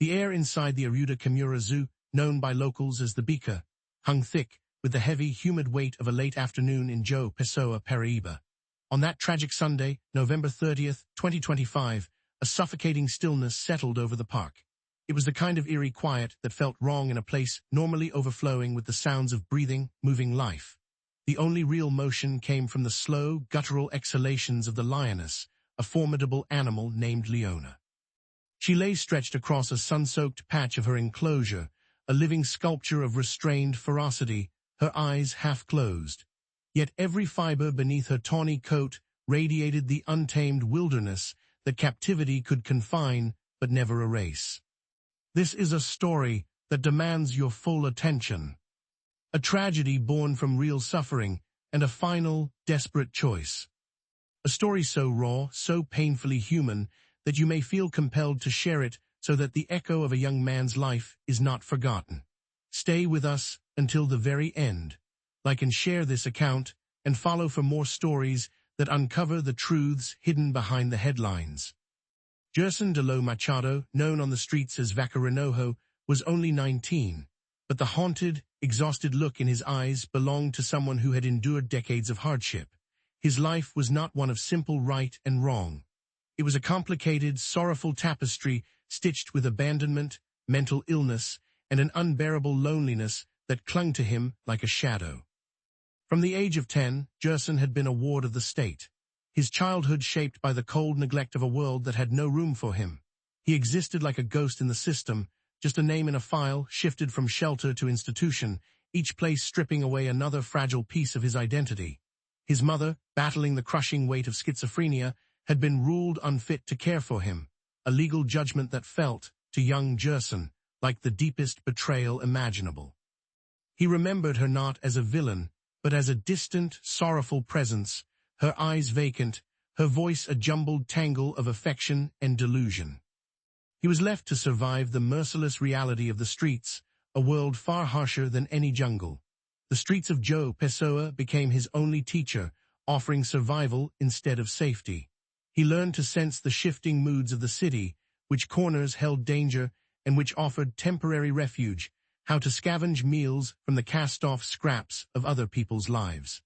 The air inside the Aruda Kamura Zoo, known by locals as the Beaker, hung thick with the heavy, humid weight of a late afternoon in Joe Pessoa, Paraíba. On that tragic Sunday, November 30th, 2025, a suffocating stillness settled over the park. It was the kind of eerie quiet that felt wrong in a place normally overflowing with the sounds of breathing, moving life. The only real motion came from the slow, guttural exhalations of the lioness, a formidable animal named Leona. She lay stretched across a sun-soaked patch of her enclosure, a living sculpture of restrained ferocity, her eyes half closed. Yet every fiber beneath her tawny coat radiated the untamed wilderness that captivity could confine but never erase. This is a story that demands your full attention. A tragedy born from real suffering and a final, desperate choice. A story so raw, so painfully human, that you may feel compelled to share it so that the echo of a young man's life is not forgotten. Stay with us until the very end. Like and share this account, and follow for more stories that uncover the truths hidden behind the headlines. Gerson DeLo Machado, known on the streets as Vaca Renojo, was only 19, but the haunted, exhausted look in his eyes belonged to someone who had endured decades of hardship. His life was not one of simple right and wrong. It was a complicated, sorrowful tapestry stitched with abandonment, mental illness, and an unbearable loneliness that clung to him like a shadow. From the age of 10, Gerson had been a ward of the state. His childhood shaped by the cold neglect of a world that had no room for him. He existed like a ghost in the system, just a name in a file, shifted from shelter to institution, each place stripping away another fragile piece of his identity. His mother, battling the crushing weight of schizophrenia, had been ruled unfit to care for him, a legal judgment that felt, to young Gerson, like the deepest betrayal imaginable. He remembered her not as a villain, but as a distant, sorrowful presence, her eyes vacant, her voice a jumbled tangle of affection and delusion. He was left to survive the merciless reality of the streets, a world far harsher than any jungle. The streets of Joe Pessoa became his only teacher, offering survival instead of safety. He learned to sense the shifting moods of the city, which corners held danger and which offered temporary refuge, how to scavenge meals from the cast-off scraps of other people's lives.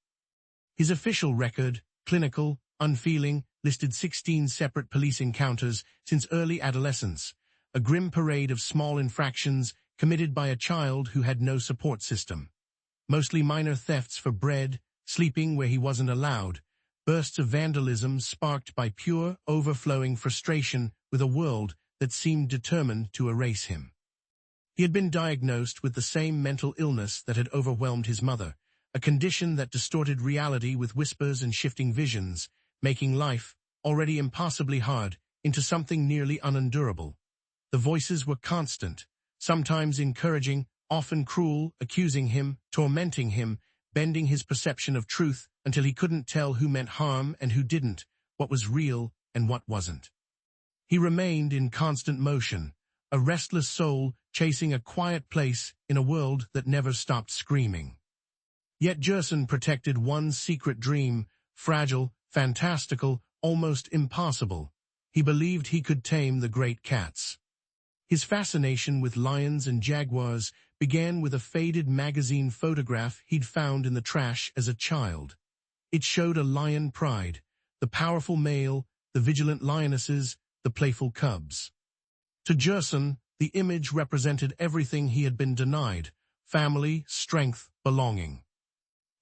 His official record, clinical, unfeeling, listed 16 separate police encounters since early adolescence, a grim parade of small infractions committed by a child who had no support system. Mostly minor thefts for bread, sleeping where he wasn't allowed, bursts of vandalism sparked by pure, overflowing frustration with a world that seemed determined to erase him. He had been diagnosed with the same mental illness that had overwhelmed his mother, a condition that distorted reality with whispers and shifting visions, making life, already impossibly hard, into something nearly unendurable. The voices were constant, sometimes encouraging, often cruel, accusing him, tormenting him, bending his perception of truth until he couldn't tell who meant harm and who didn't, what was real and what wasn't. He remained in constant motion, a restless soul chasing a quiet place in a world that never stopped screaming. Yet Gerson protected one secret dream, fragile, fantastical, almost impossible. He believed he could tame the great cats. His fascination with lions and jaguars began with a faded magazine photograph he'd found in the trash as a child. It showed a lion pride, the powerful male, the vigilant lionesses, the playful cubs. To Gerson, the image represented everything he had been denied: family, strength, belonging.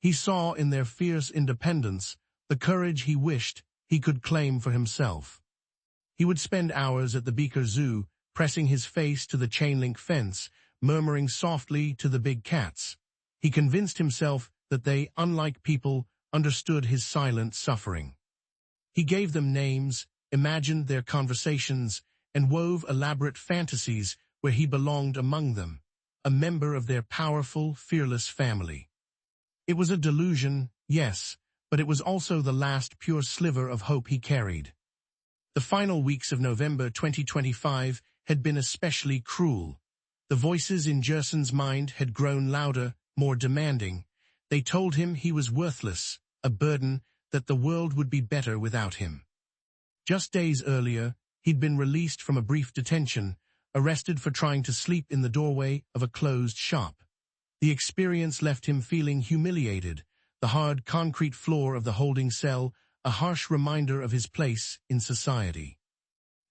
He saw in their fierce independence the courage he wished he could claim for himself. He would spend hours at the Beaker Zoo, pressing his face to the chain-link fence, murmuring softly to the big cats. He convinced himself that they, unlike people, understood his silent suffering. He gave them names, imagined their conversations, and wove elaborate fantasies where he belonged among them, a member of their powerful, fearless family. It was a delusion, yes, but it was also the last pure sliver of hope he carried. The final weeks of November 2025 had been especially cruel. The voices in Gerson's mind had grown louder, more demanding. They told him he was worthless, a burden, that the world would be better without him. Just days earlier, he'd been released from a brief detention, arrested for trying to sleep in the doorway of a closed shop. The experience left him feeling humiliated, the hard concrete floor of the holding cell a harsh reminder of his place in society.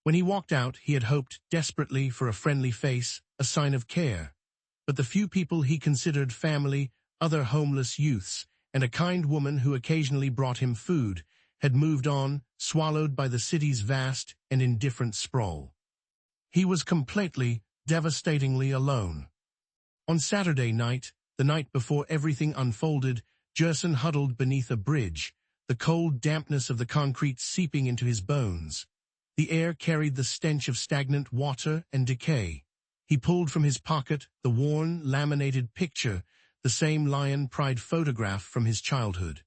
When he walked out, he had hoped desperately for a friendly face, a sign of care. But the few people he considered family, other homeless youths, and a kind woman who occasionally brought him food, had moved on, swallowed by the city's vast and indifferent sprawl. He was completely, devastatingly alone. On Saturday night, the night before everything unfolded, Gerson huddled beneath a bridge, the cold dampness of the concrete seeping into his bones. The air carried the stench of stagnant water and decay. He pulled from his pocket the worn, laminated picture, the same lion pride photograph from his childhood.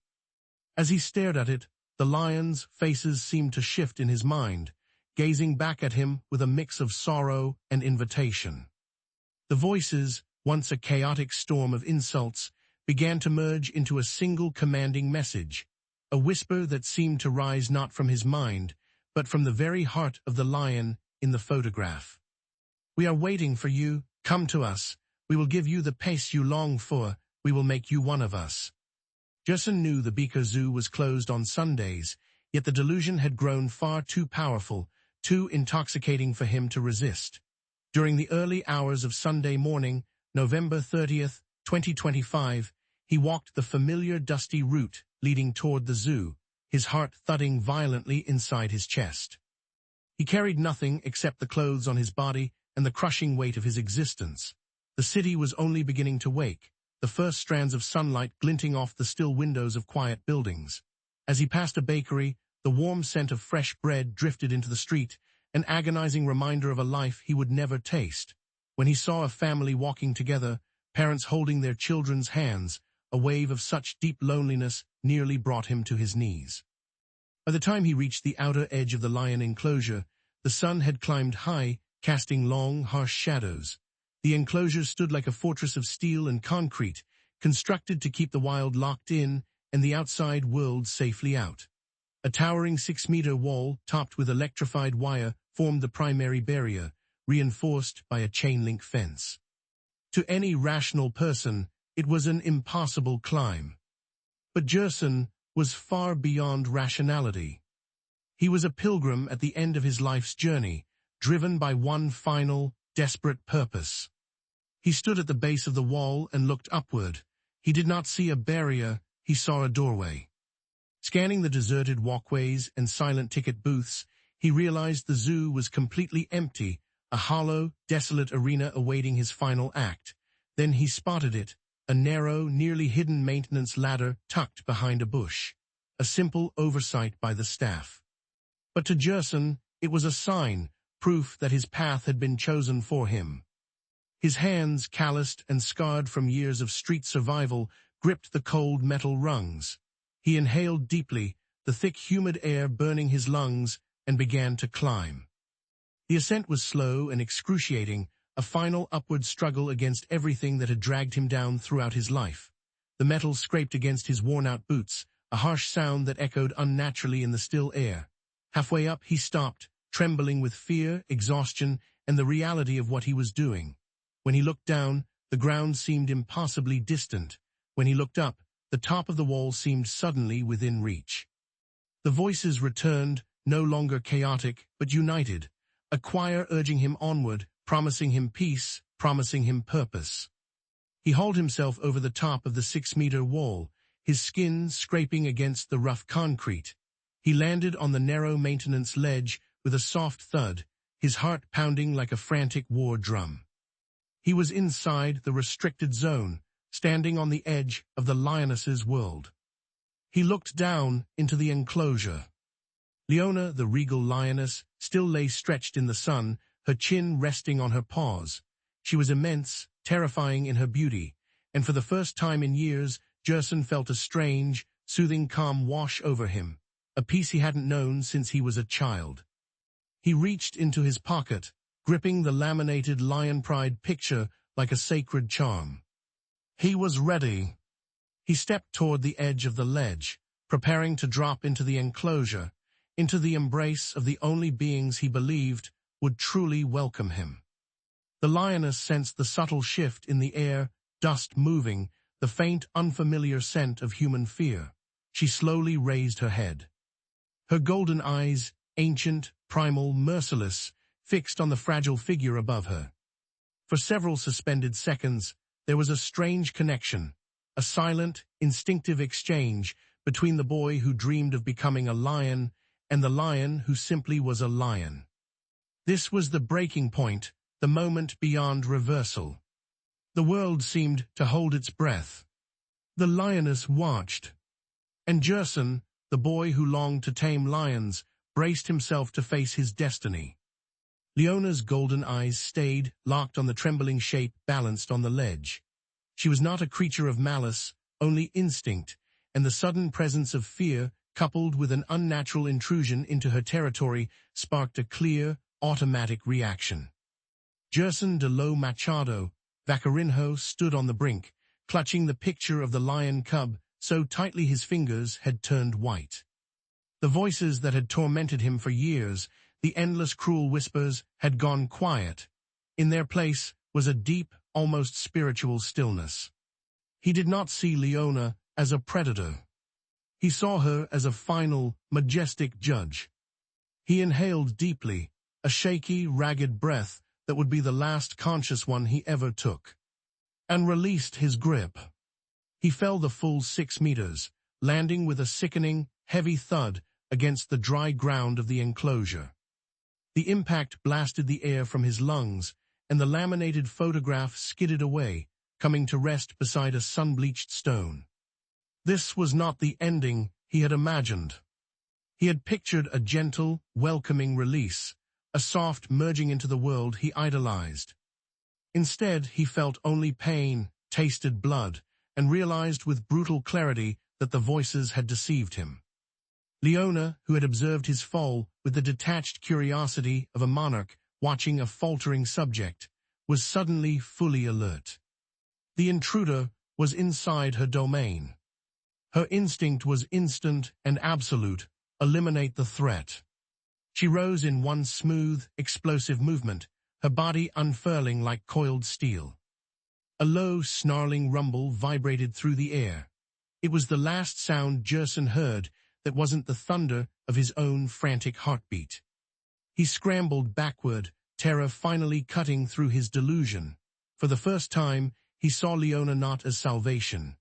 As he stared at it, the lions' faces seemed to shift in his mind, gazing back at him with a mix of sorrow and invitation. The voices, once a chaotic storm of insults, began to merge into a single commanding message, a whisper that seemed to rise not from his mind, but from the very heart of the lion in the photograph. "We are waiting for you. Come to us. We will give you the peace you long for. We will make you one of us." Gerson knew the Beaker Zoo was closed on Sundays, yet the delusion had grown far too powerful, too intoxicating for him to resist. During the early hours of Sunday morning, November 30th, 2025, he walked the familiar dusty route leading toward the zoo, his heart thudding violently inside his chest. He carried nothing except the clothes on his body and the crushing weight of his existence. The city was only beginning to wake, the first strands of sunlight glinting off the still windows of quiet buildings. As he passed a bakery, the warm scent of fresh bread drifted into the street, an agonizing reminder of a life he would never taste. When he saw a family walking together, parents holding their children's hands, a wave of such deep loneliness nearly brought him to his knees. By the time he reached the outer edge of the lion enclosure, the sun had climbed high, casting long, harsh shadows. The enclosure stood like a fortress of steel and concrete, constructed to keep the wild locked in and the outside world safely out. A towering 6-meter wall, topped with electrified wire, formed the primary barrier, reinforced by a chain-link fence. To any rational person, it was an impossible climb. But Gerson was far beyond rationality. He was a pilgrim at the end of his life's journey, driven by one final, desperate purpose. He stood at the base of the wall and looked upward. He did not see a barrier, he saw a doorway. Scanning the deserted walkways and silent ticket booths, he realized the zoo was completely empty, a hollow, desolate arena awaiting his final act. Then he spotted it, a narrow, nearly hidden maintenance ladder tucked behind a bush, a simple oversight by the staff. But to Gerson, it was a sign, proof that his path had been chosen for him. His hands, calloused and scarred from years of street survival, gripped the cold metal rungs. He inhaled deeply, the thick, humid air burning his lungs, and began to climb. The ascent was slow and excruciating, a final upward struggle against everything that had dragged him down throughout his life. The metal scraped against his worn-out boots, a harsh sound that echoed unnaturally in the still air. Halfway up, he stopped, trembling with fear, exhaustion, and the reality of what he was doing. When he looked down, the ground seemed impossibly distant. When he looked up, the top of the wall seemed suddenly within reach. The voices returned, no longer chaotic, but united, a choir urging him onward, promising him peace, promising him purpose. He hauled himself over the top of the 6-meter wall, his skin scraping against the rough concrete. He landed on the narrow maintenance ledge with a soft thud, his heart pounding like a frantic war drum. He was inside the restricted zone, standing on the edge of the Lioness's world. He looked down into the enclosure. Leona, the regal lioness, still lay stretched in the sun, her chin resting on her paws. She was immense, terrifying in her beauty, and for the first time in years, Gerson felt a strange, soothing calm wash over him, a peace he hadn't known since he was a child. He reached into his pocket, gripping the laminated lion pride picture like a sacred charm. He was ready. He stepped toward the edge of the ledge, preparing to drop into the enclosure, into the embrace of the only beings he believed would truly welcome him. The lioness sensed the subtle shift in the air, dust moving, the faint, unfamiliar scent of human fear. She slowly raised her head. Her golden eyes, ancient, primal, merciless, fixed on the fragile figure above her. For several suspended seconds, there was a strange connection, a silent, instinctive exchange between the boy who dreamed of becoming a lion and the lion who simply was a lion. This was the breaking point, the moment beyond reversal. The world seemed to hold its breath. The lioness watched, and Gerson, the boy who longed to tame lions, braced himself to face his destiny. Leona's golden eyes stayed, locked on the trembling shape balanced on the ledge. She was not a creature of malice, only instinct, and the sudden presence of fear, coupled with an unnatural intrusion into her territory, sparked a clear, automatic reaction. Gerson DeLo Machado, Vacarinho, stood on the brink, clutching the picture of the lion cub so tightly his fingers had turned white. The voices that had tormented him for years, the endless cruel whispers, had gone quiet. In their place was a deep, almost spiritual stillness. He did not see Leona as a predator. He saw her as a final, majestic judge. He inhaled deeply, a shaky, ragged breath that would be the last conscious one he ever took, and released his grip. He fell the full 6 meters, landing with a sickening, heavy thud against the dry ground of the enclosure. The impact blasted the air from his lungs, and the laminated photograph skidded away, coming to rest beside a sun-bleached stone. This was not the ending he had imagined. He had pictured a gentle, welcoming release, a soft merging into the world he idolized. Instead, he felt only pain, tasted blood, and realized with brutal clarity that the voices had deceived him. Leona, who had observed his fall with the detached curiosity of a monarch watching a faltering subject, was suddenly fully alert. The intruder was inside her domain. Her instinct was instant and absolute: eliminate the threat. She rose in one smooth, explosive movement, her body unfurling like coiled steel. A low, snarling rumble vibrated through the air. It was the last sound Gerson heard that wasn't the thunder of his own frantic heartbeat. He scrambled backward, terror finally cutting through his delusion. For the first time, he saw Leona not as salvation,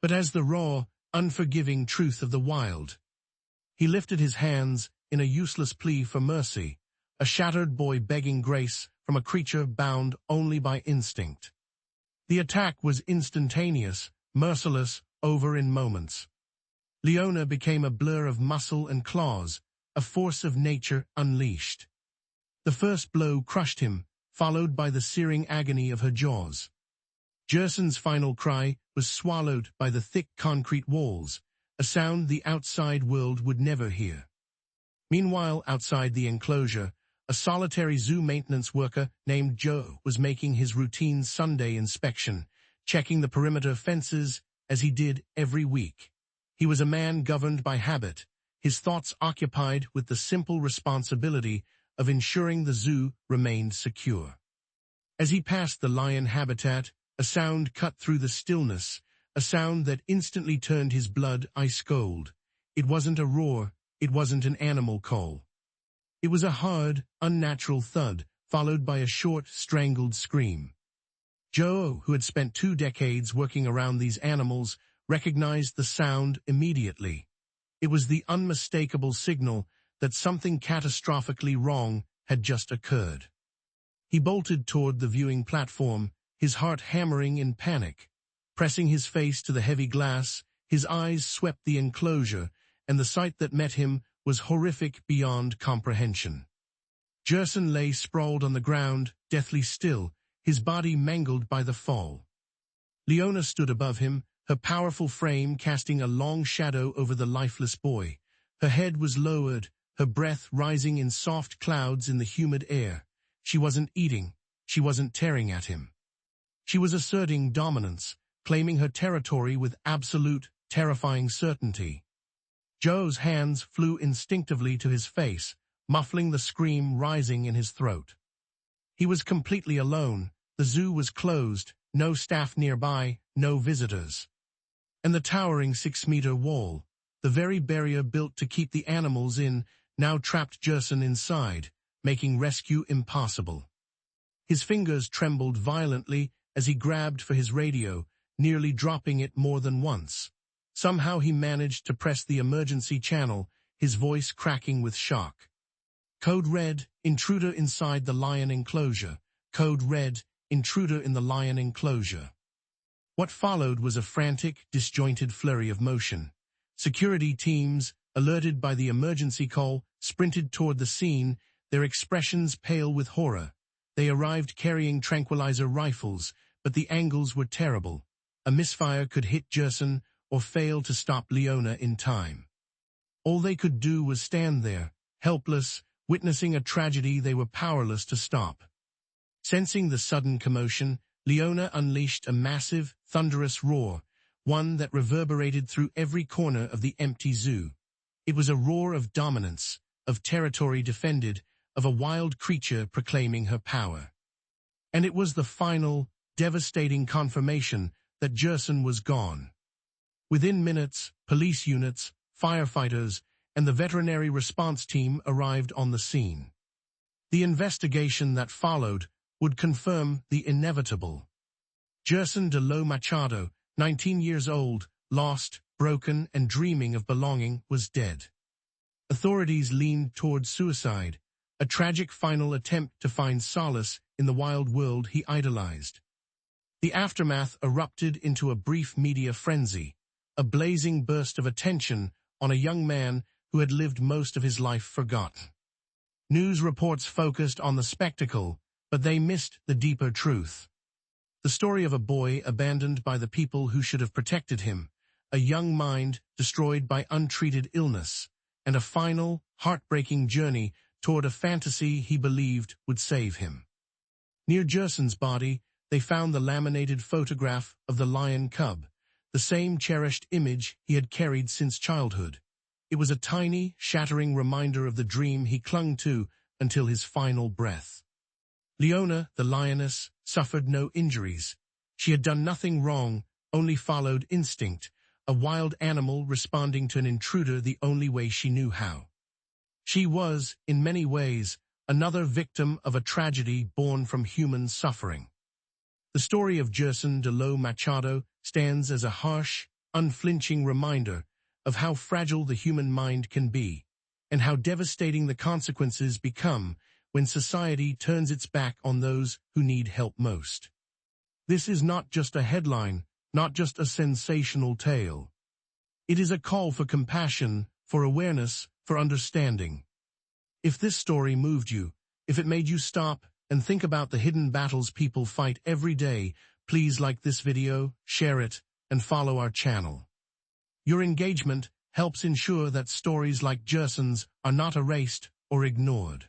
but as the raw, unforgiving truth of the wild. He lifted his hands in a useless plea for mercy, a shattered boy begging grace from a creature bound only by instinct. The attack was instantaneous, merciless, over in moments. Leona became a blur of muscle and claws, a force of nature unleashed. The first blow crushed him, followed by the searing agony of her jaws. Gerson's final cry was swallowed by the thick concrete walls, a sound the outside world would never hear. Meanwhile, outside the enclosure, a solitary zoo maintenance worker named Joe was making his routine Sunday inspection, checking the perimeter fences as he did every week. He was a man governed by habit, his thoughts occupied with the simple responsibility of ensuring the zoo remained secure. As he passed the lion habitat, a sound cut through the stillness, a sound that instantly turned his blood ice cold. It wasn't a roar, it wasn't an animal call. It was a hard, unnatural thud, followed by a short, strangled scream. Joe, who had spent 2 decades working around these animals, recognized the sound immediately. It was the unmistakable signal that something catastrophically wrong had just occurred. He bolted toward the viewing platform, his heart hammering in panic. Pressing his face to the heavy glass, his eyes swept the enclosure, and the sight that met him was horrific beyond comprehension. Gerson lay sprawled on the ground, deathly still, his body mangled by the fall. Leona stood above him, her powerful frame casting a long shadow over the lifeless boy. Her head was lowered, her breath rising in soft clouds in the humid air. She wasn't eating, she wasn't tearing at him. She was asserting dominance, claiming her territory with absolute, terrifying certainty. Joe's hands flew instinctively to his face, muffling the scream rising in his throat. He was completely alone. The zoo was closed, no staff nearby, no visitors. And the towering 6-meter wall, the very barrier built to keep the animals in, now trapped Gerson inside, making rescue impossible. His fingers trembled violently as he grabbed for his radio, nearly dropping it more than once. Somehow he managed to press the emergency channel, his voice cracking with shock. Code red, intruder inside the lion enclosure. Code red, intruder in the lion enclosure. What followed was a frantic, disjointed flurry of motion. Security teams, alerted by the emergency call, sprinted toward the scene, their expressions pale with horror. They arrived carrying tranquilizer rifles, but the angles were terrible. A misfire could hit Gerson or fail to stop Leona in time. All they could do was stand there, helpless, witnessing a tragedy they were powerless to stop. Sensing the sudden commotion, Leona unleashed a massive, thunderous roar, one that reverberated through every corner of the empty zoo. It was a roar of dominance, of territory defended, of a wild creature proclaiming her power. And it was the final, devastating confirmation that Gerson was gone. Within minutes, police units, firefighters, and the veterinary response team arrived on the scene. The investigation that followed would confirm the inevitable. Gerson DeLo Machado, 19 years old, lost, broken, and dreaming of belonging, was dead. Authorities leaned toward suicide, a tragic final attempt to find solace in the wild world he idolized. The aftermath erupted into a brief media frenzy, a blazing burst of attention on a young man who had lived most of his life forgotten. News reports focused on the spectacle, but they missed the deeper truth. The story of a boy abandoned by the people who should have protected him, a young mind destroyed by untreated illness, and a final, heartbreaking journey toward a fantasy he believed would save him. Near Gerson's body, they found the laminated photograph of the lion cub, the same cherished image he had carried since childhood. It was a tiny, shattering reminder of the dream he clung to until his final breath. Leona, the lioness, suffered no injuries. She had done nothing wrong, only followed instinct, a wild animal responding to an intruder the only way she knew how. She was, in many ways, another victim of a tragedy born from human suffering. The story of Gerson DeLo Machado stands as a harsh, unflinching reminder of how fragile the human mind can be, and how devastating the consequences become when society turns its back on those who need help most. This is not just a headline, not just a sensational tale. It is a call for compassion, for awareness, for understanding. If this story moved you, if it made you stop and think about the hidden battles people fight every day, please like this video, share it, and follow our channel. Your engagement helps ensure that stories like Gerson's are not erased or ignored.